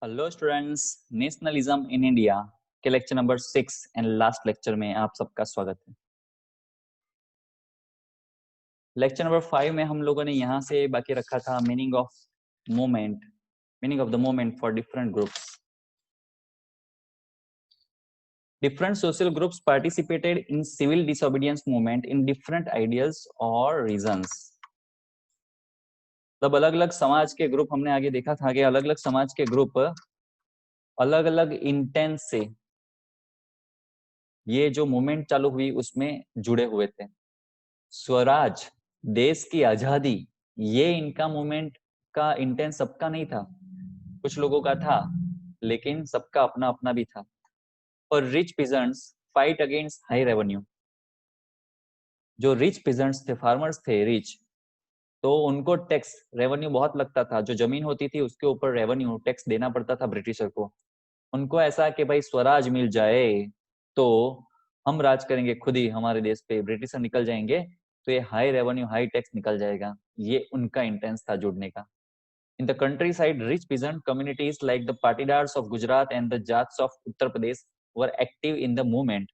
Hello students, nationalism in India के lecture number 6 and last lecture में आप सबका स्वागत है। लेक्चर नंबर 5 में हम लोगों ने यहाँ से बाकी रखा था meaning of the moment for different groups. Different social groups participated in civil disobedience movement in different ideas or reasons. तब अलग अलग समाज के ग्रुप हमने आगे देखा था कि अलग अलग समाज के ग्रुप अलग अलग इंटेंट से ये जो मूवमेंट चालू हुई उसमें जुड़े हुए थे। स्वराज, देश की आजादी, ये इनका मूवमेंट का इंटेंस सबका नहीं था, कुछ लोगों का था, लेकिन सबका अपना अपना भी था। और rich peasants fight against high revenue. जो रिच पीजेंट्स थे, फार्मर्स थे रिच, तो उनको टैक्स रेवेन्यू बहुत लगता था। जो जमीन होती थी उसके ऊपर रेवेन्यू टैक्स देना पड़ता था ब्रिटिशर को। उनको ऐसा कि भाई स्वराज मिल जाए तो हम राज करेंगे खुद ही हमारे देश पे, ब्रिटिशर निकल जाएंगे तो ये हाई रेवेन्यू हाई टैक्स निकल जाएगा। ये उनका इंटेंस था जुड़ने का। In the countryside, rich peasant communities like the Patidars of Gujarat and the Jats of Uttar Pradesh were active in the movement.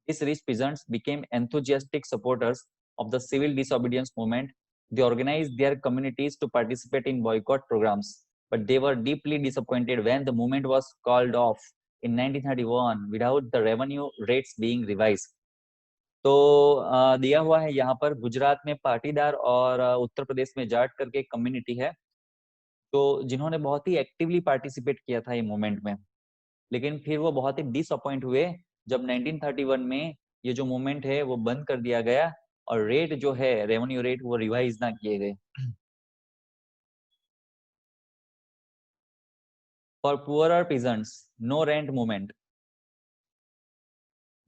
These rich peasants became enthusiastic supporters of the civil disobedience movement. They organized their communities to participate in boycott programs, but they were deeply disappointed when the movement was called off in 1931 without the revenue rates being revised. तो दिया हुआ है यहाँ पर गुजरात में पाटीदार और उत्तर प्रदेश में जाट करके कम्युनिटी है, तो जिन्होंने बहुत ही एक्टिवली पार्टिसिपेट किया था ये मूवमेंट में। लेकिन फिर वो बहुत ही डिसअपॉइंट हुए जब 1931 में ये जो मूवमेंट है वो बंद कर दिया गया और रेट जो है रेवेन्यू रेट वो रिवाइज ना किए गए। For poorer peasants no rent movement.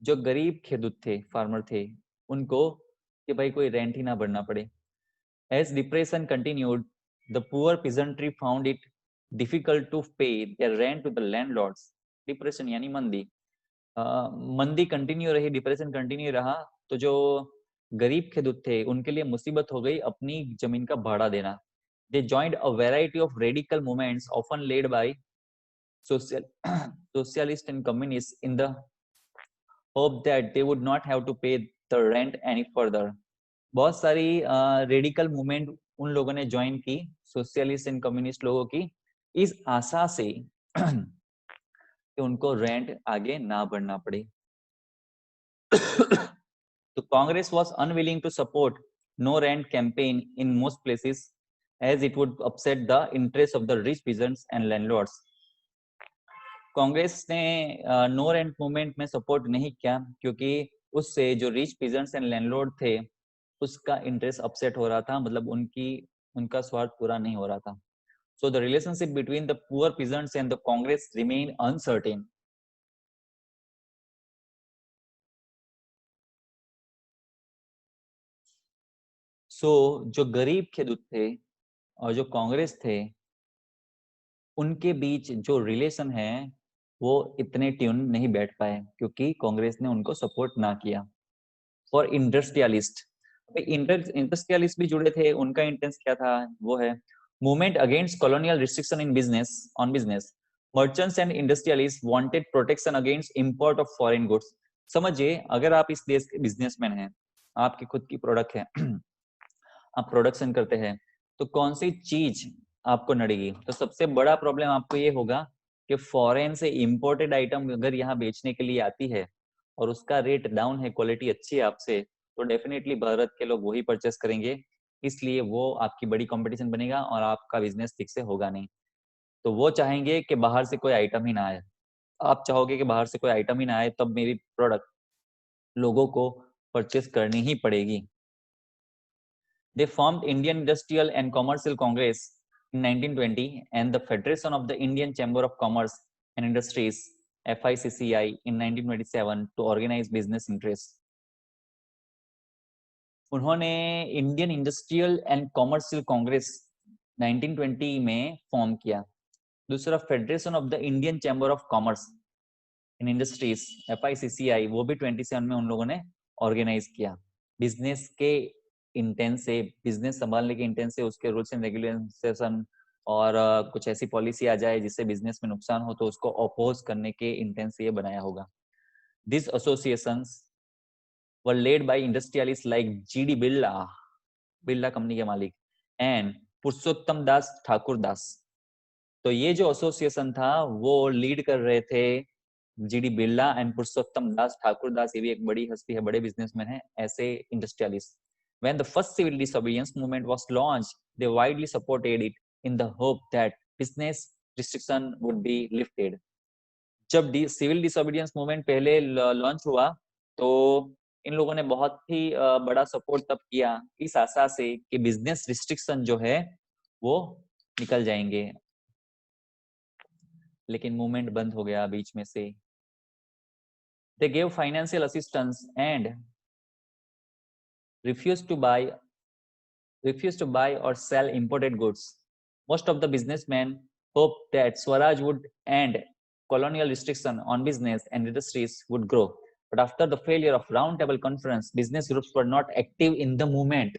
जो गरीब खेडूत थे, फार्मर थे, उनको कि भाई कोई रेंट ही ना भरना पड़े। As depression continued, the poor peasantry found it difficult to pay their rent to the landlords. Depression यानी मंदी। मंदी कंटिन्यू रही, डिप्रेशन कंटिन्यू रहा, तो जो गरीब खेडूत थे उनके लिए मुसीबत हो गई अपनी जमीन का भाड़ा देना। They joined a variety of radical movements often led by socialists and communists in the hope that they would not have to pay the rent any further. बहुत सारी रेडिकल मूवमेंट उन लोगों ने ज्वाइन की, सोशलिस्ट एंड कम्युनिस्ट लोगों की, इस आशा से कि उनको रेंट आगे ना भरना पड़े। तो Congress was unwilling to support no rent campaign in most places as it would upset the interest of the rich peasants and landlords. Congress ने नो रेंट मूवमेंट में सपोर्ट नहीं किया क्योंकि उससे जो रिच पीजेंट्स एंड लैंडलॉर्ड थे उसका इंटरेस्ट अपसेट हो रहा था, मतलब उनका स्वार्थ पूरा नहीं हो रहा था। So the relationship between the poor peasants and the Congress remained uncertain. So जो गरीब खेडूत थे और जो कांग्रेस थे उनके बीच जो रिलेशन है वो इतने ट्यून नहीं बैठ पाए क्योंकि कांग्रेस ने उनको सपोर्ट ना किया। फॉर इंडस्ट्रियलिस्ट, इंडस्ट्रियलिस्ट भी जुड़े थे, उनका इंटेंस क्या था वो है movement against colonial restriction in business on business. Merchants and industrialist wanted protection against import of foreign goods. समझिए, अगर आप इस देश के बिजनेसमैन हैं, आपकी खुद की प्रोडक्ट है, आप प्रोडक्शन करते हैं, तो कौन सी चीज आपको नड़ेगी? तो सबसे बड़ा प्रॉब्लम आपको ये होगा कि फॉरेन से इंपोर्टेड आइटम अगर यहाँ बेचने के लिए आती है और उसका रेट डाउन है, क्वालिटी अच्छी है आपसे, तो डेफिनेटली भारत के लोग वही परचेस करेंगे, इसलिए वो आपकी बड़ी कंपटीशन बनेगा और आपका बिजनेस ठीक से होगा नहीं। तो वो चाहेंगे कि बाहर से कोई आइटम ही ना आए, आप चाहोगे कि बाहर से कोई आइटम ही ना आए, तब मेरी प्रोडक्ट लोगों को परचेस करनी ही पड़ेगी। They formed Indian Industrial and Commercial Congress in 1920 and the Federation of the Indian Chamber of Commerce and Industries FICCI in 1927 to organize business interests. उन्होंने Indian industrial and commercial Congress 1920 में form किया। दूसरा federation of the Indian chamber of commerce in industries FICCI, वो भी 27 में उन लोगों ने ऑर्गेनाइज किया। बिजनेस के इंटेंस से, बिजनेस संभालने के इंटेंस से, उसके रूल्स एंड रेगुलेशन और कुछ ऐसी पॉलिसी आ जाए जिससे बिजनेस में नुकसान हो तो उसको अपोज करने के इंटेंट से ये बनाया होगा। This associations were led by industrialist like GD Birla, Birla company के मालिक, एंड पुरुषोत्तम दास ठाकुर दास। तो ये जो एसोसिएशन था वो लीड कर रहे थे जीडी बिरला एंड पुरुषोत्तम दास ठाकुर दास। ये भी एक बड़ी हस्ती है, बड़े बिजनेसमैन है, ऐसे industrialist. When the first civil disobedience movement was launched, they widely supported it in the hope that business restriction would be lifted. जब सिविल डिसोबीडियंस मूवमेंट पहले लॉन्च हुआ तो इन लोगों ने बहुत ही बड़ा सपोर्ट तब किया इस आशा से कि बिजनेस रिस्ट्रिक्शन जो है वो निकल जाएंगे, लेकिन मूवमेंट बंद हो गया बीच में से। They gave financial assistance and refused to buy or sell imported goods. Most of the businessmen hoped that Swaraj would end colonial restriction on business and industries would grow. But after the failure of Roundtable Conference, business groups were not active in the movement.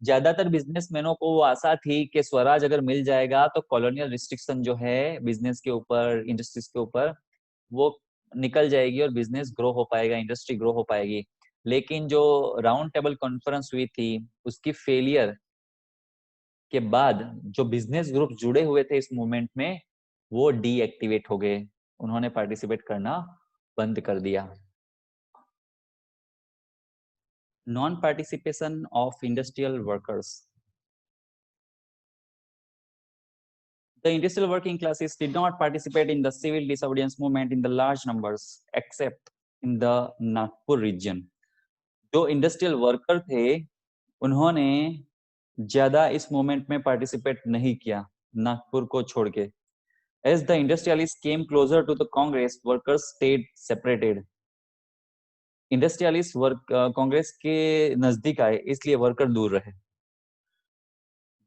ज्यादातर बिजनेसमैनों को वो आशा थी कि स्वराज अगर मिल जाएगा तो colonial restriction जो है बिजनेस के ऊपर, इंडस्ट्रीज के ऊपर, वो निकल जाएगी और बिजनेस ग्रो हो पाएगा, इंडस्ट्री ग्रो हो पाएगी। लेकिन जो राउंड टेबल कॉन्फ्रेंस हुई थी उसकी फेलियर के बाद जो बिजनेस ग्रुप जुड़े हुए थे इस मूवमेंट में वो डीएक्टिवेट हो गए, उन्होंने पार्टिसिपेट करना बंद कर दिया। Non participation of industrial workers. The industrial working classes did not participate in the civil disobedience movement in the large numbers except in the Nagpur region. जो इंडस्ट्रियल वर्कर थे उन्होंने ज्यादा इस मूवमेंट में पार्टिसिपेट नहीं किया, नागपुर को छोड़ के। As the industrialists came closer to the Congress, workers stayed separated. Industrialist Congress के नजदीक आए इसलिए वर्कर दूर रहे।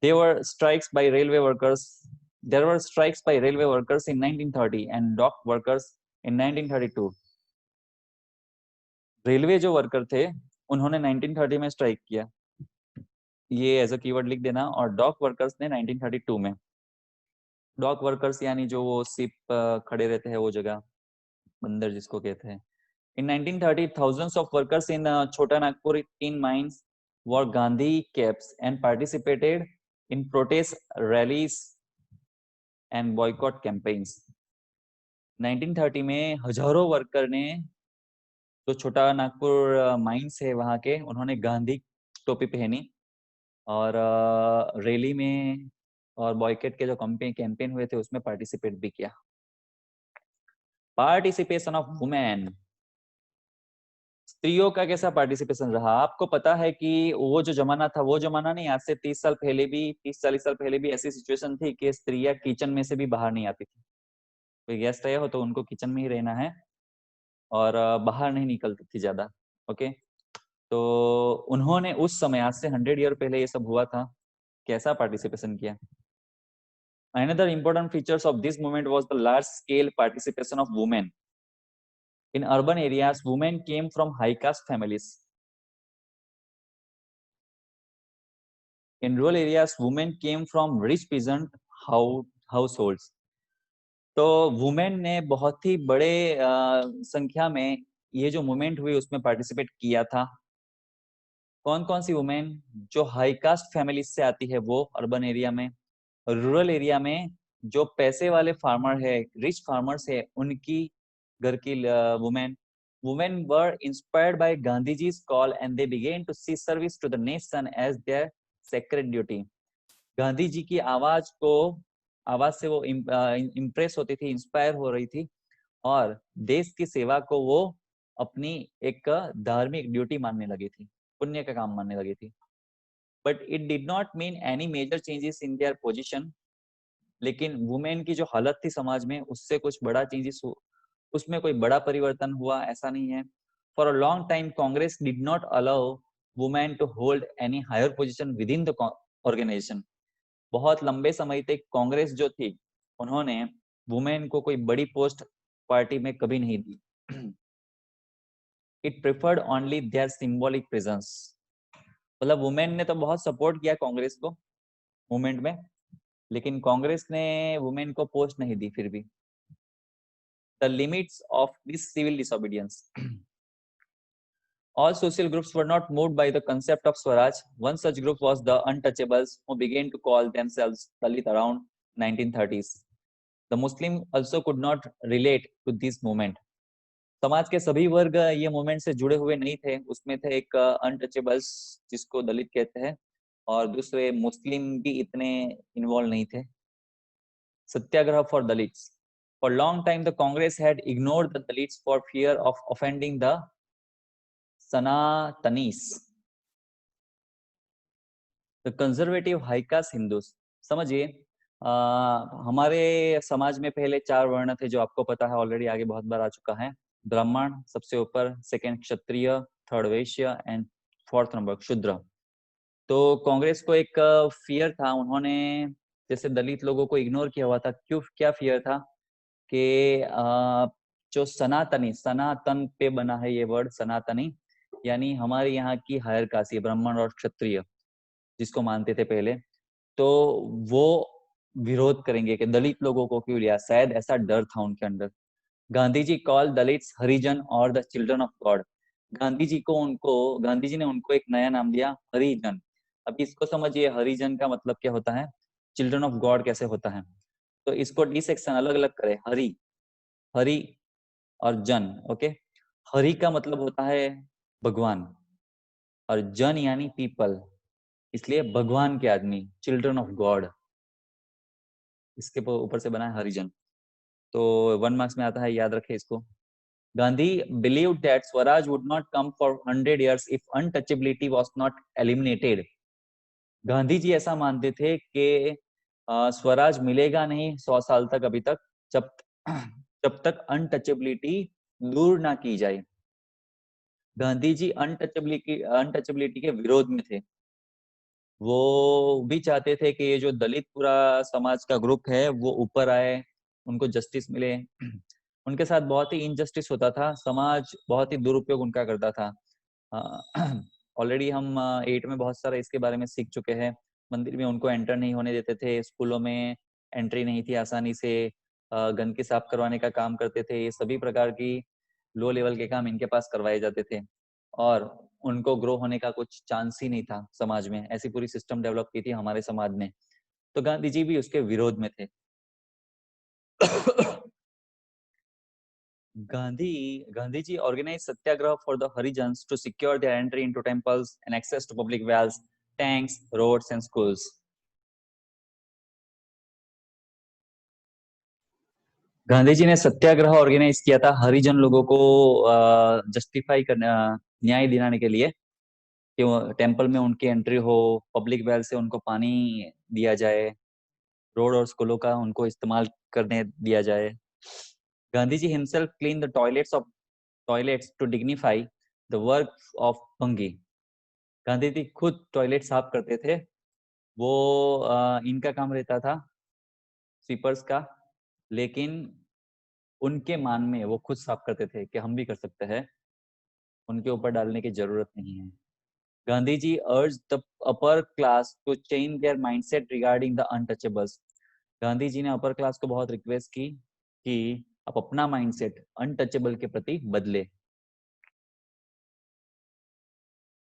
There were strikes by railway workers. There were strikes by railway workers in 1930 and dock workers in 1932. Railway जो worker थे उन्होंने 1930 में स्ट्राइक किया, ये एज अ कीवर्ड लिख देना, और डॉक वर्कर्स ने 1932 में। डॉक वर्कर्स यानी जो वो शिप खड़े रहते हैं वो जगह, बंदर जिसको कहते हैं। In 1930, thousands of workers in Chota Nagpur tin mines wore Gandhi caps and participated in protest rallies and boycott campaigns. 1930 में हजारों वर्कर ने, जो छोटा नागपुर माइंस है वहां के, उन्होंने गांधी टोपी पहनी और रैली में और बॉयकॉट के जो कैंपेन हुए थे उसमें पार्टिसिपेट भी किया। पार्टिसिपेशन ऑफ वुमेन, स्त्रियों का कैसा पार्टिसिपेशन रहा? आपको पता है कि वो जो जमाना था वो जमाना नहीं, आज से 30 साल पहले भी, 30-40 साल पहले भी ऐसी सिचुएशन थी कि स्त्रियां किचन में से भी बाहर नहीं आती थी। कोई गेस्ट आया हो तो उनको किचन में ही रहना है और बाहर नहीं निकलती थी ज्यादा। ओके, तो उन्होंने उस समय, आज से 100 ईयर पहले ये सब हुआ था, कैसा पार्टिसिपेशन किया। Another important features of this movement was the large scale participation of women. In urban areas, women came from high caste families. In rural areas, women came from rich peasant households. तो women ने बहुत ही बड़े संख्या में ये जो movement हुई उसमें पार्टिसिपेट किया था। कौन कौन सी वुमेन? जो हाई कास्ट फैमिली से आती है वो अर्बन एरिया में, रूरल एरिया में जो पैसे वाले फार्मर है, रिच फार्मर्स है, उनकी घर की women. Women were inspired by Gandhiji's call and they began to see service to the nation as their sacred duty. Gandhi ji की आवाज से वो इम्प्रेस होती थी, इंस्पायर हो रही थी और देश की सेवा को वो अपनी एक धार्मिक ड्यूटी मानने लगी थी, पुण्य का काम मानने लगी थी। But it did not mean any major changes in their position. लेकिन वुमेन की जो हालत थी समाज में, उससे कुछ बड़ा चेंजेस, उसमें कोई बड़ा परिवर्तन हुआ ऐसा नहीं है। For a long time Congress did not allow women to hold any higher position within the organisation. बहुत लंबे समय तक कांग्रेस जो थी उन्होंने वुमेन को कोई बड़ी पोस्ट पार्टी में कभी नहीं दी। It preferred only their symbolic presence. मतलब वुमेन ने तो बहुत सपोर्ट किया कांग्रेस को, मूवमेंट में, लेकिन कांग्रेस ने वुमेन को पोस्ट नहीं दी फिर भी। The limits of this civil disobedience. All social groups were not moved by the concept of Swaraj. One such group was the untouchables, who began to call themselves Dalit around 1930s. The Muslim also could not relate to this movement. समाज के सभी वर्ग ये movement से जुड़े हुए नहीं थे। उसमें थे एक अनटचेबल्स जिसको दलित कहते हैं, और दूसरे मुस्लिम भी इतने इन्वॉल्व नहीं थे। Satyagraha for Dalits. For a long time, the Congress had ignored the Dalits for fear of offending the Sanatanis, the conservative high caste Hindus। समझिए, हमारे समाज में पहले 4 वर्ण थे जो आपको पता है, ऑलरेडी आगे बहुत बार आ चुका है। ब्राह्मण सबसे ऊपर, second Kshatriya, third Vysya and fourth number शूद्र। तो कांग्रेस को एक फियर था, उन्होंने जैसे दलित लोगों को इग्नोर किया हुआ था। क्यों, क्या फियर था कि जो सनातनी, सनातन पे बना है ये वर्ड सनातनी, यानी हमारे यहाँ की हायर कास्ट, ब्राह्मण और क्षत्रिय जिसको मानते थे पहले, तो वो विरोध करेंगे कि दलित लोगों को क्यों लिया, शायद ऐसा डर था उनके अंदर। गांधी जी कॉल दलित्स हरिजन और the children of God. Gandhi ji ने उनको एक नया नाम दिया, हरिजन। अब इसको समझिए, हरिजन का मतलब क्या होता है, चिल्ड्रन ऑफ गॉड कैसे होता है। तो इसको डी सेक्शन अलग अलग करें, हरि, हरि और जन। ओके, हरि का मतलब होता है भगवान, और जन यानी पीपल, इसलिए भगवान के आदमी, चिल्ड्रन ऑफ गॉड, इसके ऊपर से बना है हरिजन। तो 1 मार्क्स में आता है, याद रखे इसको। Gandhi believed that Swaraj would not come for 100 years if untouchability was not eliminated। Gandhi ji ऐसा मानते थे कि स्वराज मिलेगा नहीं 100 साल तक, अभी तक, जब तक अनटचेबिलिटी दूर ना की जाए। गांधी जी अनटचेबिलिटी के विरोध में थे। वो भी चाहते थे कि ये जो दलित पूरा समाज का ग्रुप है वो ऊपर आए, उनको जस्टिस मिले। उनके साथ बहुत ही इनजस्टिस होता था, समाज बहुत ही दुरुपयोग उनका करता था। ऑलरेडी हम 8 में बहुत सारा इसके बारे में सीख चुके हैं। मंदिर में उनको एंटर नहीं होने देते थे, स्कूलों में एंट्री नहीं थी आसानी से, गंदगी साफ करवाने का काम करते थे। ये सभी प्रकार की लो लेवल के काम इनके पास करवाए जाते थे, और उनको ग्रो होने का कुछ चांस ही नहीं था समाज में। ऐसी पूरी सिस्टम डेवलप की थी हमारे समाज ने, तो गांधी जी भी उसके विरोध में थे। Gandhi ji organized Satyagraha for the Harijans to secure their entry into temples and access to public wells, tanks, roads and schools। Gandhi ji ने सत्याग्रह ऑर्गेनाइज किया था हरिजन लोगों को जस्टिफाई करने, न्याय दिलाने के लिए, कि वो टेम्पल में उनकी एंट्री हो, पब्लिक वेल से उनको पानी दिया जाए, रोड और स्कूलों का उनको इस्तेमाल करने दिया जाए। Gandhi ji himself clean the toilets to dignify the work of Bhangi. Gandhi जी खुद टॉयलेट साफ करते थे, वो इनका काम रहता था, स्वीपर्स का, लेकिन उनके मान में वो खुद साफ करते थे कि हम भी कर सकते हैं, उनके ऊपर डालने की जरूरत नहीं है। Gandhi ji urge the upper class to change their mindset regarding the untouchables. Gandhi ji ने अपर क्लास को बहुत रिक्वेस्ट की कि आप अपना माइंडसेट अनटचेबल के प्रति बदले।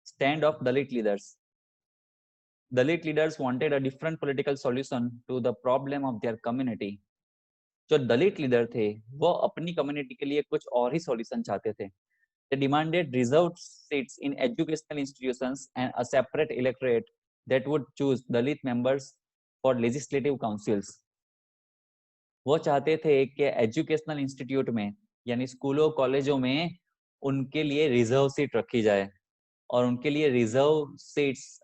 Stand of Dalit leaders. Dalit leaders wanted a different political solution to the problem of their community. जो दलित लीडर थे वो अपनी कम्युनिटी के लिए कुछ और ही सॉल्यूशन चाहते थे। They demanded reserved seats in educational institutions and a separate electorate that would choose Dalit members for legislative councils। वो चाहते थे कि एजुकेशनल इंस्टीट्यूट में, यानी स्कूलों कॉलेजों में, उनके लिए रिजर्व सीट रखी जाए, और उनके लिए reserve seats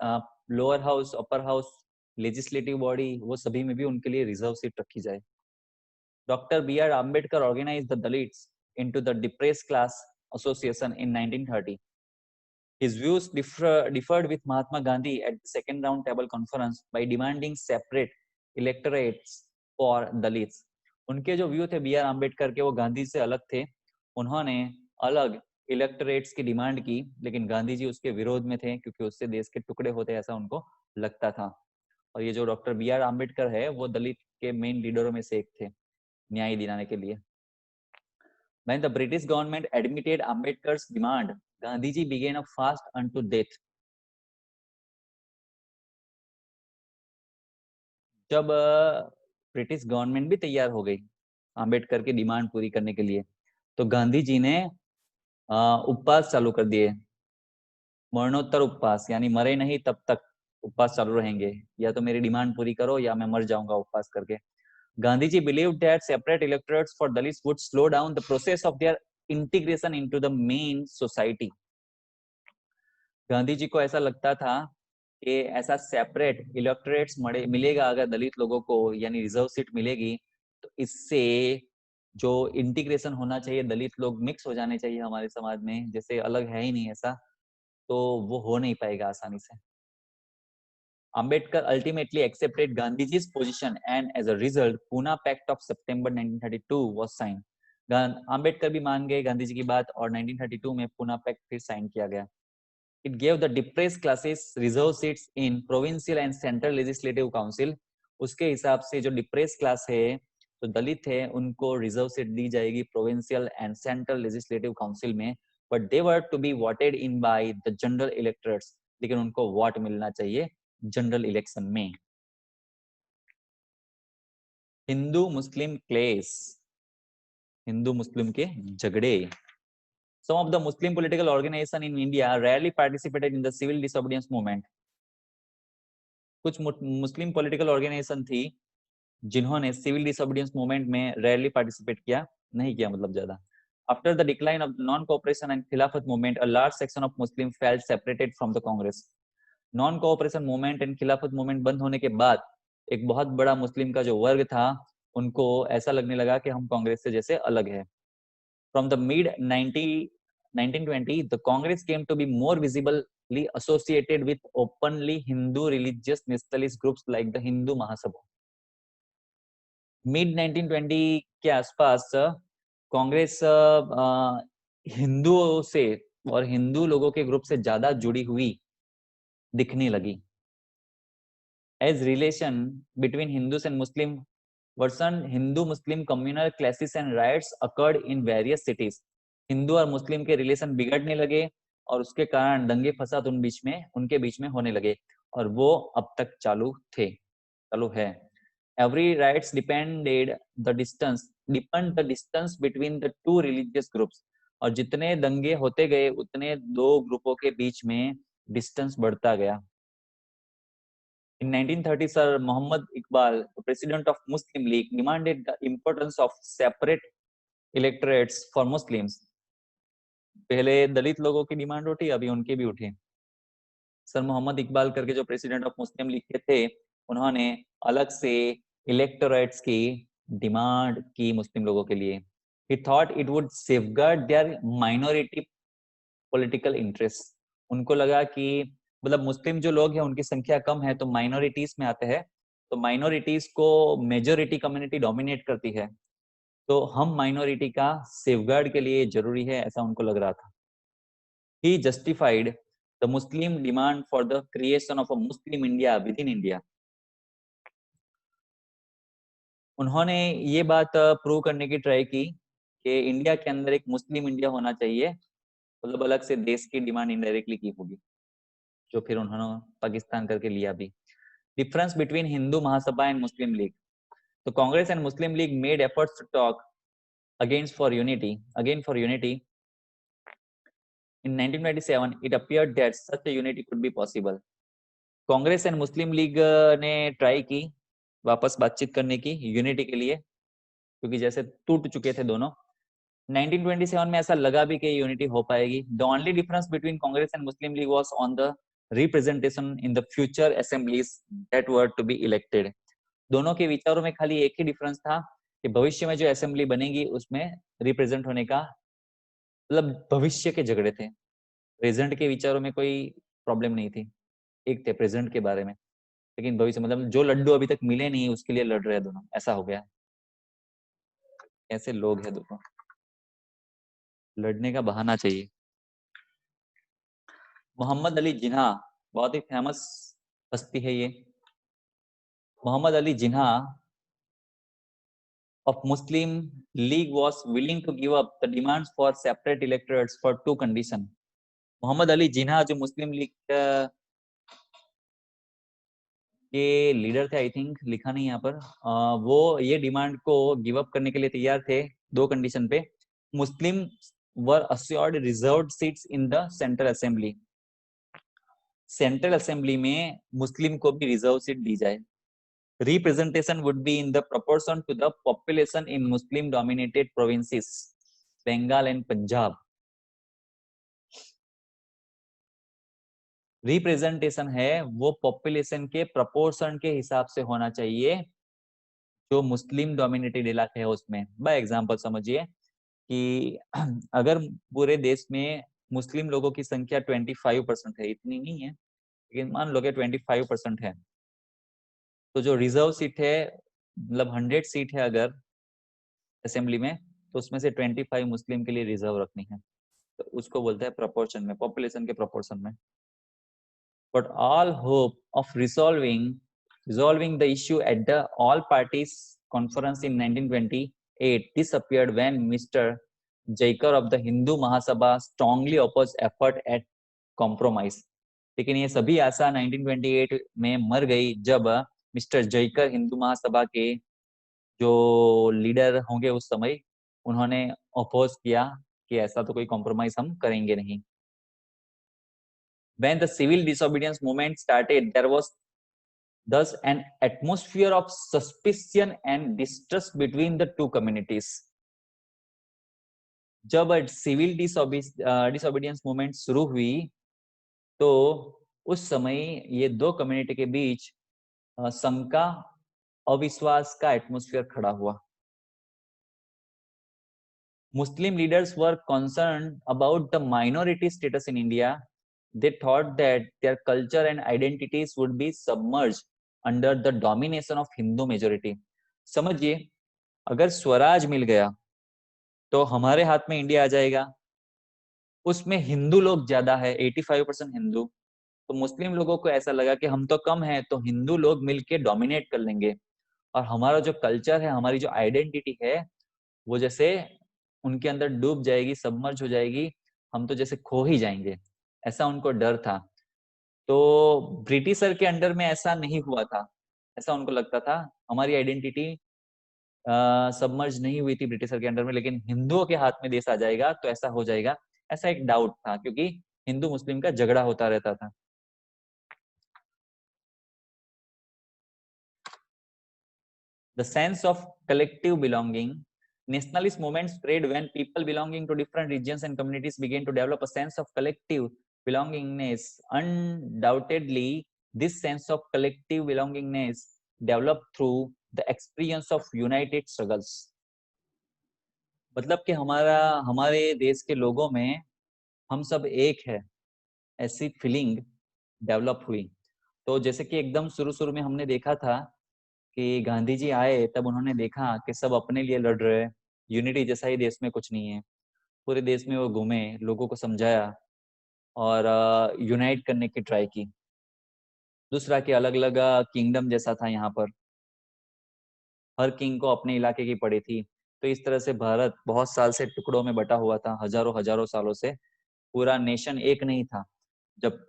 lower house, upper house, legislative body, वो सभी में भी उनके लिए रिजर्व सीट रखी जाए। Doctor B R Ambedkar organise the Dalits into the depressed class association in 1930। His views differed with Mahatma Gandhi at the second round table conference by demanding separate electorates for Dalits। उनके जो view थे B R Ambedkar के, वो गांधी से अलग थे। उन्होंने अलग इलेक्टोरेट्स की डिमांड की, लेकिन गांधी जी उसके विरोध में थे, क्योंकि उससे देश के टुकड़े होते ऐसा उनको लगता था। और ये जो डॉक्टर बी आर आम्बेडकर है वो दलित के मेन लीडरों में से एक थे न्याय दिलाने के लिए। When the British government admitted Ambedkar's demand, Gandhiji began a fast unto death. जब ब्रिटिश गवर्नमेंट भी तैयार हो गई आम्बेडकर की डिमांड पूरी करने के लिए, तो गांधी जी ने उपवास चालू कर दिए, मरणोत्तर उपवास, यानी मरे नहीं तब तक उपवास चालू रहेंगे, या तो मेरी डिमांड पूरी करो या मैं मर जाऊंगा उपवास करके। Gandhi ji believed that separate electorates for Dalits would slow down the process of their integration into the main society. Gandhi ji को ऐसा लगता था कि ऐसा सेपरेट इलेक्टोरेट्स मिलेगा अगर दलित लोगों को, यानी रिजर्व सीट मिलेगी, तो इससे जो इंटीग्रेशन होना चाहिए, दलित लोग मिक्स हो जाने चाहिए हमारे समाज में, जैसे अलग है ही नहीं ऐसा, तो वो हो नहीं पाएगा आसानी से। Ambedkar ultimately accepted Gandhiji's position and as a result Pune Pact of September 1932 was signed. Ambedkar भी मान गए गांधी जी की बात और 1932 में पूना पैक्ट फिर साइन किया गया। It gave the depressed classes reserve seats in provincial and central legislative council. उसके हिसाब से जो डिप्रेस क्लास है, तो दलित है, उनको रिजर्व सीट दी जाएगी provincial and central legislative council में, but they were to be voted in by the general electors, लेकिन उनको वोट मिलना चाहिए जनरल इलेक्शन में। हिंदू मुस्लिम क्लेश, हिंदू मुस्लिम के झगड़े। Some of the Muslim political organizations in India rarely participated in the civil disobedience movement. कुछ मुस्लिम पॉलिटिकल ऑर्गेनाइजेशन थी जिन्होंने सिविल डिसोबीडियंस मूवमेंट में रेयरली पार्टिसिपेट किया, नहीं किया मतलब ज्यादा। After the decline of non cooperation and Khilafat movement, a large section of Muslims felt separated from the Congress. Non cooperation movement and खिलाफत मूवमेंट बंद होने के बाद एक बहुत बड़ा मुस्लिम का जो वर्ग था, उनको ऐसा लगने लगा कि हम कांग्रेस से जैसे अलग है। From the mid 1920 the Congress came to be more visibly associated with openly Hindu religious nationalist groups like the Hindu Mahasabha. Mid 1920 के आसपास कांग्रेस हिंदुओं से और हिंदू लोगों के ग्रुप से ज्यादा जुड़ी हुई दिखने लगी। As relation between Hindus and Muslim worsened, Hindu-Muslim communal clashes and riots occurred in various cities. Hindu और मुस्लिम के रिलेशन बिगड़ने लगे और उसके कारण दंगे फसाद उनके बीच में होने लगे, और वो अब तक चालू है। Every riots depend the distance between the two religious groups. और जितने दंगे होते गए उतने दो ग्रुपों के बीच में डिस्टेंस बढ़ता गया। In 1930, Sir Muhammad Iqbal, the president of Muslim League, demanded the importance of separate electorates for Muslims. पहले दलित लोगों की डिमांड उठी, अभी उनकी भी उठी। सर मोहम्मद इकबाल करके जो प्रेसिडेंट ऑफ मुस्लिम लीग के थे, उन्होंने अलग से इलेक्टोरेट्स की डिमांड की मुस्लिम लोगों के लिए। He thought it would safeguard their minority political interests. उनको लगा कि मतलब मुस्लिम जो लोग हैं उनकी संख्या कम है, तो माइनॉरिटीज में आते हैं, तो माइनॉरिटीज को मेजोरिटी कम्युनिटी डोमिनेट करती है, तो हम माइनॉरिटी का सेफगार्ड के लिए जरूरी है, ऐसा उनको लग रहा था। He justified the Muslim demand for the creation of a Muslim India within India. उन्होंने ये बात प्रूव करने की ट्राई की कि इंडिया के अंदर एक मुस्लिम इंडिया होना चाहिए, मतलब अलग से देश की डिमांड इनडायरेक्टली की होगी, जो फिर उन्होंने पाकिस्तान करके लिया भी। Difference between Hindu Mahasabha and Muslim League. So Congress and Muslim League made efforts to talk again for unity. In 1927, it appeared that such a unity could be possible. Congress and Muslim league ने try की वापस बातचीत करने की unity के लिए, क्योंकि जैसे टूट चुके थे दोनों। 1927 में ऐसा लगा भी कि यूनिटी हो पाएगी। The only difference between Congress and Muslim League was on the representation in the future assemblies that were to be elected. दोनों के विचारों में खाली एक ही डिफरेंस था कि भविष्य में जो असेंबली बनेगी उसमें रिप्रेजेंट होने का, मतलब भविष्य के झगड़े थे, प्रेजेंट के विचारों में कोई प्रॉब्लम नहीं थी, एक थे प्रेजेंट के बारे में, लेकिन भविष्य मतलब जो लड्डू अभी तक मिले नहीं उसके लिए लड़ रहे हैं दोनों, ऐसा हो गया। ऐसे लोग हैं दोनों, लड़ने का बहाना चाहिए। मोहम्मद अली जिन्ना बहुत ही फेमस हस्ती है ये। Mohammad Ali Jinnah of Muslim League was willing to give up the demands for separate electorates for two conditions. Mohammad Ali Jinnah जो मुस्लिम लीग के लीडर थे, आई थिंक लिखा नहीं यहाँ पर, वो ये डिमांड को गिव अप करने के लिए तैयार थे दो कंडीशन पे। Muslim were assured reserved seats in the central assembly, central assembly में मुस्लिम को भी रिजर्व सीट दी जाए। Representation would be in the proportion to the population in Muslim dominated provinces, Bengal and Punjab. Representation है वो population के proportion के हिसाब से होना चाहिए जो मुस्लिम डोमिनेटेड इलाके है उसमें। बाय एग्जांपल समझिए कि अगर पूरे देश में मुस्लिम लोगों की संख्या 25% है, इतनी नहीं है लेकिन मान लो कि 25% है, तो जो रिजर्व सीट है मतलब 100 सीट है अगर असेंबली में, तो उसमें से 25 मुस्लिम के लिए रिजर्व रखनी है, तो उसको बोलते हैं प्रोपोर्शन में, पॉपुलेशन के प्रोपोर्शन में। But all hope of resolving the issue at the all parties conference in 1928 disappeared when Mr. Jaikar of the Hindu Mahasabha strongly opposed effort at compromise. लेकिन ये सभी आशा 1928 में मर गई जब मिस्टर जयकर हिंदू महासभा के जो लीडर होंगे उस समय, उन्होंने अपोज किया कि ऐसा तो कोई कॉम्प्रोमाइज हम करेंगे नहीं। When the civil disobedience movement started, there was thus an atmosphere of suspicion and distrust between the two communities. जब सिविल डिसोबीडियंस मूवमेंट शुरू हुई तो उस समय ये दो कम्युनिटी के बीच शंका, अविश्वास का एटमॉस्फेयर खड़ा हुआ। Muslim leaders were concerned about the minority status in India. They thought that their culture and identities would be submerged under the domination of Hindu majority. समझिए, अगर स्वराज मिल गया तो हमारे हाथ में इंडिया आ जाएगा, उसमें हिंदू लोग ज्यादा है, 85% हिंदू, तो मुस्लिम लोगों को ऐसा लगा कि हम तो कम है, तो हिंदू लोग मिलके डोमिनेट कर लेंगे और हमारा जो कल्चर है, हमारी जो आइडेंटिटी है, वो जैसे उनके अंदर डूब जाएगी, सबमर्ज हो जाएगी, हम तो जैसे खो ही जाएंगे, ऐसा उनको डर था। तो ब्रिटिशर के अंडर में ऐसा नहीं हुआ था, ऐसा उनको लगता था हमारी आइडेंटिटी सबमर्ज नहीं हुई थी ब्रिटिशर के अंडर में, लेकिन हिंदुओं के हाथ में देश आ जाएगा तो ऐसा हो जाएगा, ऐसा एक डाउट था, क्योंकि हिंदू मुस्लिम का झगड़ा होता रहता था। The sense of collective belonging. Nationalist movements spread when people belonging to different regions and communities began to develop a sense of collective belongingness. Undoubtedly, this sense of collective belongingness developed through the experience of united struggles. मतलब कि हमारे देश के लोगों में हम सब एक है, ऐसी फीलिंग डेवलप हुई। तो जैसे कि एकदम शुरू में हमने देखा था कि गांधी जी आए, तब उन्होंने देखा कि सब अपने लिए लड़ रहे हैं, यूनिटी जैसा ही देश में कुछ नहीं है। पूरे देश में वो घूमे, लोगों को समझाया और यूनाइट करने की ट्राई की। दूसरा कि अलग अलग किंगडम जैसा था, यहाँ पर हर किंग को अपने इलाके की पड़ी थी, तो इस तरह से भारत बहुत साल से टुकड़ों में बटा हुआ था, हजारों सालों से पूरा नेशन एक नहीं था। जब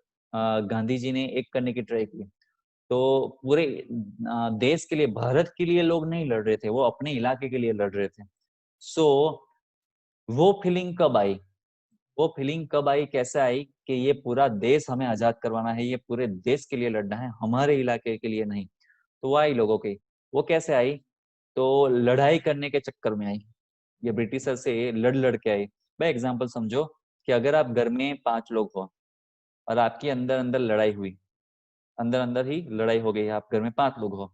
गांधी जी ने एक करने की ट्राई की तो पूरे देश के लिए, भारत के लिए लोग नहीं लड़ रहे थे, वो अपने इलाके के लिए लड़ रहे थे। सो वो फीलिंग कब आई, वो फीलिंग कब आई, कैसे आई कि ये पूरा देश हमें आजाद करवाना है, ये पूरे देश के लिए लड़ना है, हमारे इलाके के लिए नहीं। तो वो आई लोगों की, वो कैसे आई, तो लड़ाई करने के चक्कर में आई, ये ब्रिटिशर से लड़ के आई। भाई एग्जाम्पल समझो कि अगर आप घर में 5 लोग हो और आपकी अंदर अंदर लड़ाई हुई, अंदर ही लड़ाई हो गई, आप घर में 5 लोग हो,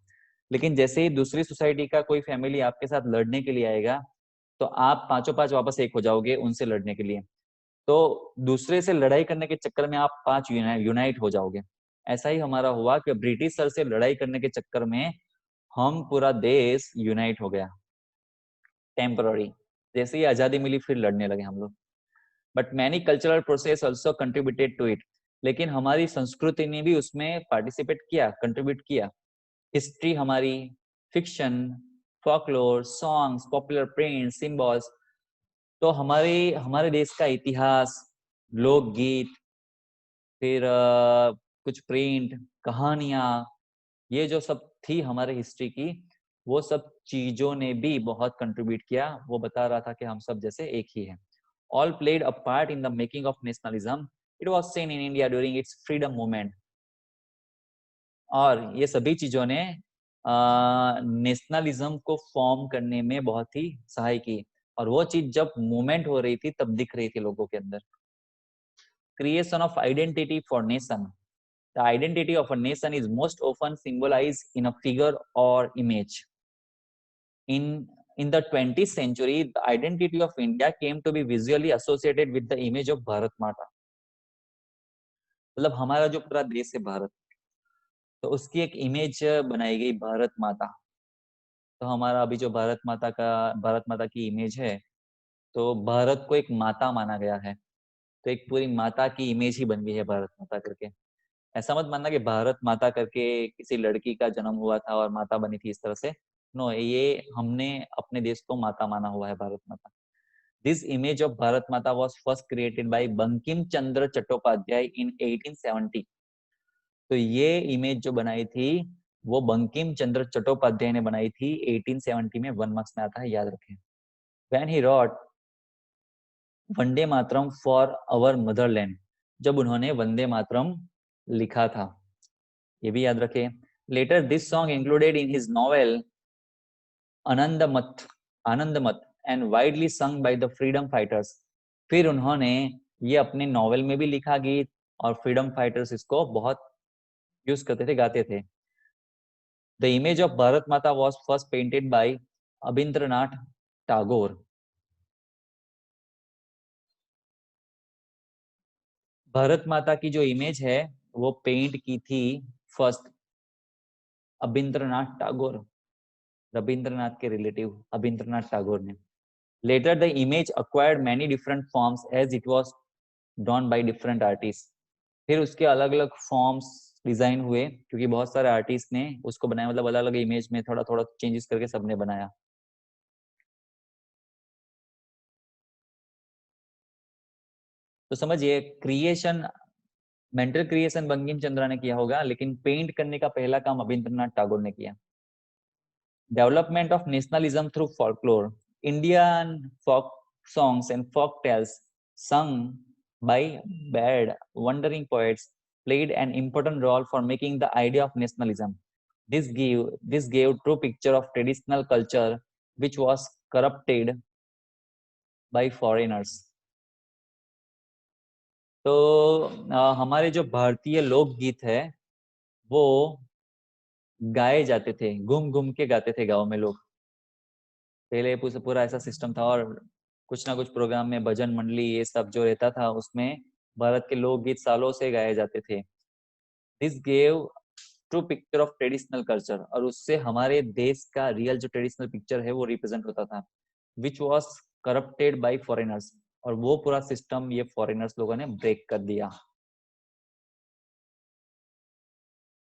लेकिन जैसे ही दूसरी सोसाइटी का कोई फैमिली आपके साथ लड़ने के लिए आएगा तो आप पांचों पांच वापस एक हो जाओगे उनसे लड़ने के लिए, तो दूसरे से लड़ाई करने के चक्कर में आप 5 यूनाइट हो जाओगे। ऐसा ही हमारा हुआ कि ब्रिटिश सर से लड़ाई करने के चक्कर में हम पूरा देश यूनाइट हो गया टेम्पररी। जैसे ही आजादी मिली फिर लड़ने लगे हम लोग। But many cultural process also contributed to it, लेकिन हमारी संस्कृति ने भी उसमें पार्टिसिपेट किया, कंट्रीब्यूट किया। हिस्ट्री हमारी, fiction, folklore, songs, popular print, symbols, तो हमारे देश का इतिहास, लोकगीत, फिर कुछ प्रिंट, कहानियां, ये जो सब थी हमारे हिस्ट्री की, वो सब चीजों ने भी बहुत कंट्रीब्यूट किया। वो बता रहा था कि हम सब जैसे एक ही हैं। All played a part in the making of nationalism. It was seen in India during its freedom movement. और ये सभी चीजों ने नेशनलिज्म को फॉर्म करने में बहुत ही सहाय की, और वो चीज जब मूवमेंट हो रही थी तब दिख रही थी लोगों के अंदर। Creation of identity for nation. The identity of a nation is most often symbolised in a figure or image. In the 20th century, the identity of India came to be visually associated with the image of Bharat Mata. मतलब हमारा जो पूरा देश है भारत, तो उसकी एक image बनाई गई भारत माता। तो हमारा अभी जो भारत माता की इमेज है, तो भारत को एक माता माना गया है, तो एक पूरी माता की इमेज ही बन गई है भारत माता करके। ऐसा मत मानना कि भारत माता करके किसी लड़की का जन्म हुआ था और माता बनी थी इस तरह से। नो, ये हमने अपने देश को माता माना हुआ है, भारत माता। This image of Bharat Mata was first created by Bankim Chandra Chattopadhyay in 1870. तो ये इमेज जो बनाई थी वो बंकिम चंद्र चट्टोपाध्याय ने बनाई थी 1870 में। 1 मार्क्स में आता है, याद रखें। When he wrote Vande Mataram for our Motherland, जब उन्होंने वंदे मातरम लिखा था, ये भी याद रखें। Later this song included in his novel Anandamath and widely sung by the freedom fighters. फिर उन्होंने ये अपने नॉवेल में भी लिखा गीत, और फ्रीडम फाइटर्स इसको बहुत यूज करते थे, गाते थे। The image of Bharat Mata was first painted by Abanindranath Tagore. Bharat Mata की जो इमेज है वो पेंट की थी फर्स्ट अबिंद्रनाथ टैगोर, रविंद्रनाथ के रिलेटिव अबिंद्रनाथ टैगोर ने। Later, the image acquired many different forms as it was drawn by different artists. फिर उसके अलग अलग फॉर्म्स डिजाइन हुए, क्योंकि बहुत सारे आर्टिस्ट ने उसको बनाया, मतलब अलग अलग इमेज में थोड़ा थोड़ा चेंजेस करके सबने बनाया। तो समझिए, creation, mental creation Bankim Chandra ने किया होगा, लेकिन पेंट करने का पहला काम अबिंद्रनाथ टैगोर ने किया। Development of nationalism through folklore. Indian folk songs and folk tales sung by bad wandering poets played an important role for making the idea of nationalism. This gave true picture of traditional culture which was corrupted by foreigners. तो हमारे जो भारतीय लोकगीत है वो गाए जाते थे, घूम घूम के गाते थे गाँव में लोग। पहले पूरा ऐसा सिस्टम था, और कुछ ना कुछ प्रोग्राम में भजन मंडली ये सब जो रहता था उसमें भारत के लोकगीत सालों से गाए जाते थे। This gave true picture of traditional culture, और उससे हमारे देश का रियल जो ट्रेडिशनल पिक्चर है वो रिप्रेजेंट होता था, which was corrupted by foreigners, और वो पूरा सिस्टम ये फॉरेनर्स लोगों ने ब्रेक कर दिया।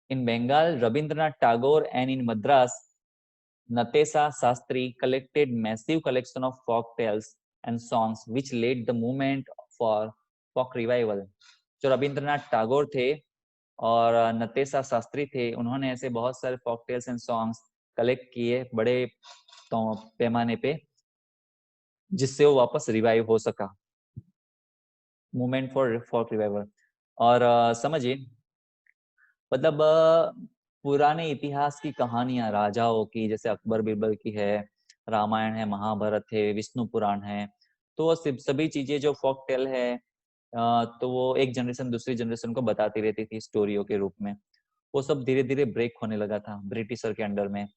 In Bengal Rabindranath Tagore and in Madras Natesa Sastry collected massive collection of folk tales and songs which led the movement for folk revival. जो रविंद्रनाथ टैगोर थे और नतेसा शास्त्री थे, उन्होंने ऐसे बहुत सारे folk tales and songs collect किए बड़े पैमाने पे, जिससे वो वापस रिवाइव हो सका, मूवमेंट फॉर folk रिवाइवल। और समझिए, मतलब पुराने इतिहास की कहानियां राजाओं की, जैसे अकबर बीरबल की है, रामायण है, महाभारत है, विष्णु पुराण है, तो वो सभी चीजें जो फोक टेल है, तो वो एक जनरेशन दूसरी जनरेशन को बताती रहती थी स्टोरियों के रूप में। वो सब धीरे धीरे ब्रेक होने लगा था ब्रिटिशर के अंडर में,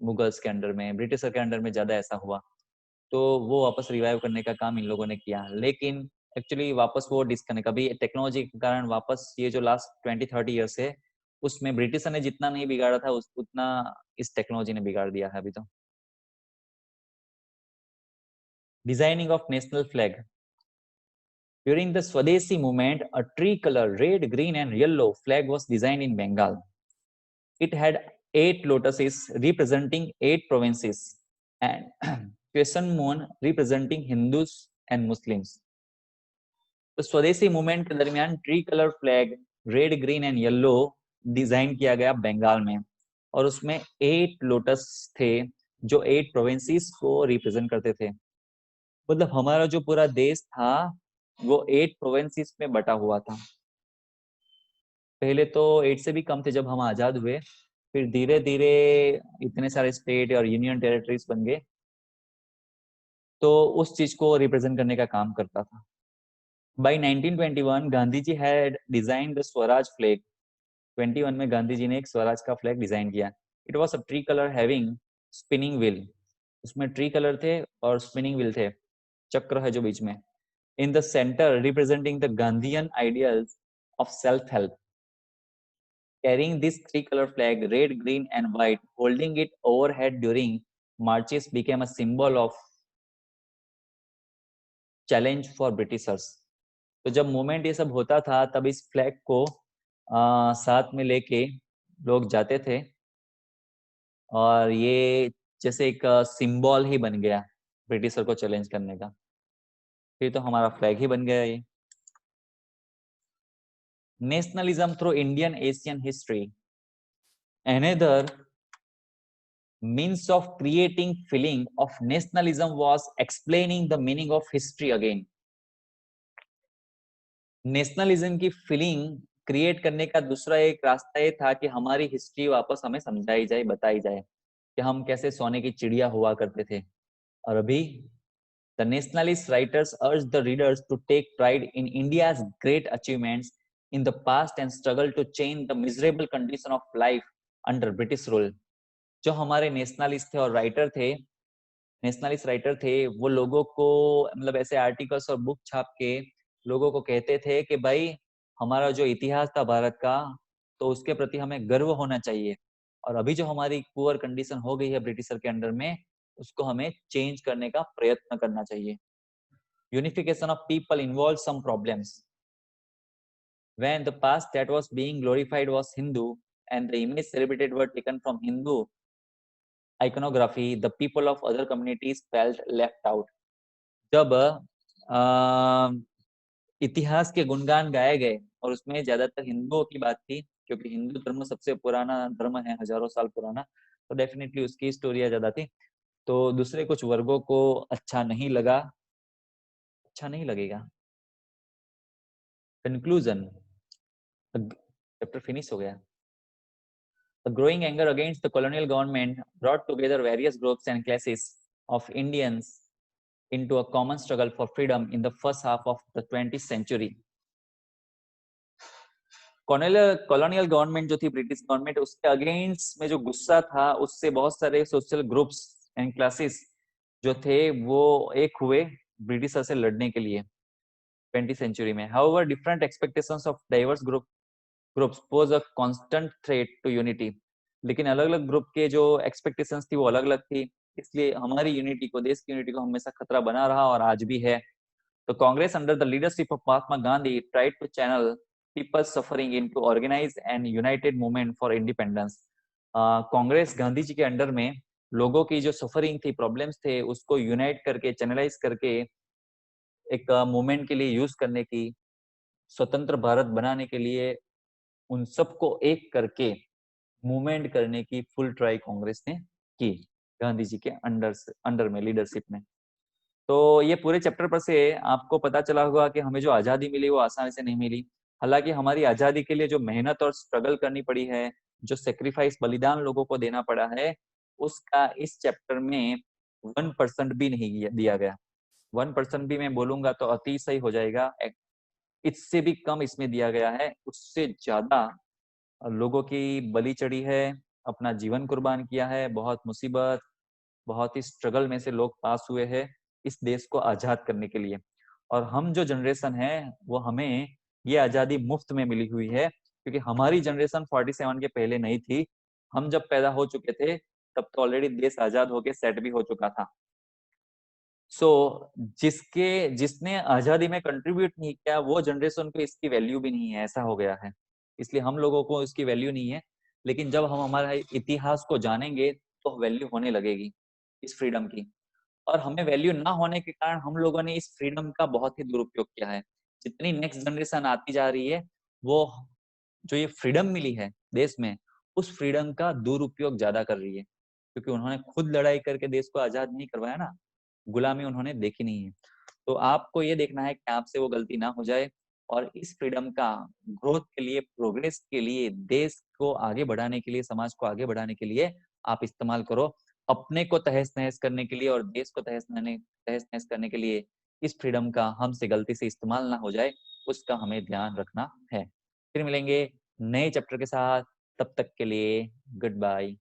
मुगल्स के अंडर में, ब्रिटिशर के अंडर में ज्यादा ऐसा हुआ। तो वो वापस रिवाइव करने का काम इन लोगों ने किया, लेकिन एक्चुअली वापस वो डिस्कनेक्ट, अभी टेक्नोलॉजी के कारण वापस ये जो लास्ट 20-30 ईयर्स है उसमें ब्रिटिशर ने जितना नहीं बिगाड़ा था उतना इस टेक्नोलॉजी ने बिगाड़ दिया है अभी तो। Designing of national flag. During the Swadeshi movement, a tricolour red, green and yellow flag was designed in Bengal. It had 8 lotuses representing 8 provinces and crescent moon representing Hindus and Muslims. तो स्वदेशी movement के दरमियान tree colour flag red green and yellow design किया गया बंगाल में, और उसमें 8 lotus थे जो 8 प्रोविंसेस को रिप्रेजेंट करते थे। मतलब हमारा जो पूरा देश था वो 8 प्रोविंसेस में बटा हुआ था। पहले तो 8 से भी कम थे जब हम आजाद हुए, फिर धीरे धीरे इतने सारे स्टेट और यूनियन टेरिटरीज बन गए, तो उस चीज को रिप्रेजेंट करने का काम करता था। By 1921, Gandhi ji had designed the Swaraj flag. 21 में गांधी जी ने एक स्वराज का फ्लैग डिजाइन किया। It was a tree color having spinning wheel. उसमें ट्री कलर थे और स्पिनिंग व्हील थे, चक्र है जो बीच में। In the center, representing the Gandhian ideals of self-help. Carrying this three-color flag, red, green, and white, holding it overhead during marches became a symbol of challenge for Britishers. तो जब movement ये सब होता था तब इस फ्लैग को साथ में लेके लोग जाते थे, और ये जैसे एक सिंबल ही बन गया ब्रिटिशर को चैलेंज करने का। फिर तो हमारा फ्लैग ही बन गया ये। Nationalism through Indian Asian history, another means of creating feeling of nationalism was explaining the meaning of history again. Nationalism की फीलिंग क्रिएट करने का दूसरा एक रास्ता ये था कि हमारी हिस्ट्री वापस हमें समझाई जाए, बताई जाए कि हम कैसे सोने की चिड़िया हुआ करते थे। और अभी the nationalist writers urged the readers to take pride in India's great achievements in the past and struggle to change the miserable condition of life under British rule. जो हमारे नेशनलिस्ट थे और राइटर थे, नेशनलिस्ट राइटर थे, वो लोगों को मतलब ऐसे आर्टिकल्स और बुक छाप के लोगों को कहते थे कि भाई हमारा जो इतिहास था भारत का, तो उसके प्रति हमें गर्व होना चाहिए, और अभी जो हमारी पुअर कंडीशन हो गई है ब्रिटिशर के अंडर में, उसको हमें चेंज करने का प्रयत्न करना चाहिए। Unification of people involved some problems. When the past that was being glorified was Hindu and the image celebrated were taken from Hindu iconography, the people of other communities felt left out. जब इतिहास के गुणगान गाए गए और उसमें ज्यादातर हिंदुओं की बात थी, क्योंकि हिंदू धर्म सबसे पुराना धर्म है, हजारों साल पुराना, तो डेफिनेटली उसकी स्टोरिया ज्यादा थी, तो दूसरे कुछ वर्गों को अच्छा नहीं लगा, अच्छा नहीं लगेगा। कंक्लूजन, चैप्टर फिनिश हो गया। The growing anger against the colonial government brought together various groups and classes of Indians into a common struggle for freedom in the first half of the 20th century. Colonial government जो थी, British government, उसके against में जो गुस्सा था, उससे बहुत सारे सोशल ग्रुप्स एंड क्लासेस जो थे वो एक हुए ब्रिटिशर से लड़ने के लिए 20th सेंचुरी में। However, different expectations of diverse groups pose a constant threat to unity. लेकिन अलग अलग ग्रुप के जो एक्सपेक्टेशंस थी वो अलग अलग थी, इसलिए हमारी यूनिटी को, देश की यूनिटी को हमेशा खतरा बना रहा और आज भी है। तो Congress under the leadership of Mahatma Gandhi tried to channel people's suffering into organized and united movement for independence. Congress Gandhi ji के अंडर में लोगों की जो सफरिंग थी, प्रॉब्लम्स थे, उसको यूनाइट करके, चैनलाइज करके एक मूवमेंट के लिए यूज करने की, स्वतंत्र भारत बनाने के लिए उन सबको एक करके मूवमेंट करने की फुल ट्राई कांग्रेस ने की गांधी जी के अंडर में, लीडरशिप में। तो ये पूरे चैप्टर पर से आपको पता चला होगा कि हमें जो आजादी मिली वो आसानी से नहीं मिली। हालांकि हमारी आजादी के लिए जो मेहनत और स्ट्रगल करनी पड़ी है, जो सेक्रीफाइस, बलिदान लोगों को देना पड़ा है, उसका इस चैप्टर में 1% भी नहीं दिया गया। 1% भी मैं बोलूंगा तो अतिशय हो जाएगा, इससे भी कम इसमें दिया गया है। उससे ज्यादा लोगों की बलि चढ़ी है, अपना जीवन कुर्बान किया है, बहुत मुसीबत, बहुत ही स्ट्रगल में से लोग पास हुए हैं इस देश को आजाद करने के लिए। और हम जो जनरेशन है वो, हमें ये आजादी मुफ्त में मिली हुई है, क्योंकि हमारी जनरेशन 47 के पहले नहीं थी। हम जब पैदा हो चुके थे तब तो ऑलरेडी देश आजाद होके सेट भी हो चुका था। सो जिसने आजादी में कंट्रीब्यूट नहीं किया वो जनरेशन को इसकी वैल्यू भी नहीं है, ऐसा हो गया है। इसलिए हम लोगों को इसकी वैल्यू नहीं है, लेकिन जब हम हमारे इतिहास को जानेंगे तो वैल्यू होने लगेगी इस फ्रीडम की। और हमें वैल्यू ना होने के कारण हम लोगों ने इस फ्रीडम का बहुत ही दुरुपयोग किया है। जितनी नेक्स्ट जनरेशन आती जा रही है, वो जो ये फ्रीडम मिली है देश में, उस फ्रीडम का दुरुपयोग ज्यादा कर रही है, क्योंकि उन्होंने खुद लड़ाई करके देश को आजाद नहीं करवाया ना, गुलामी उन्होंने देखी नहीं है। तो आपको ये देखना है कि आपसे वो गलती ना हो जाए, और इस फ्रीडम का ग्रोथ के लिए, प्रोग्रेस के लिए, देश को आगे बढ़ाने के लिए, समाज को आगे बढ़ाने के लिए आप इस्तेमाल करो। अपने को तहस नहस करने के लिए और देश को तहस नहस करने के लिए इस फ्रीडम का हमसे गलती से इस्तेमाल ना हो जाए, उसका हमें ध्यान रखना है। फिर मिलेंगे नए चैप्टर के साथ, तब तक के लिए गुड बाय।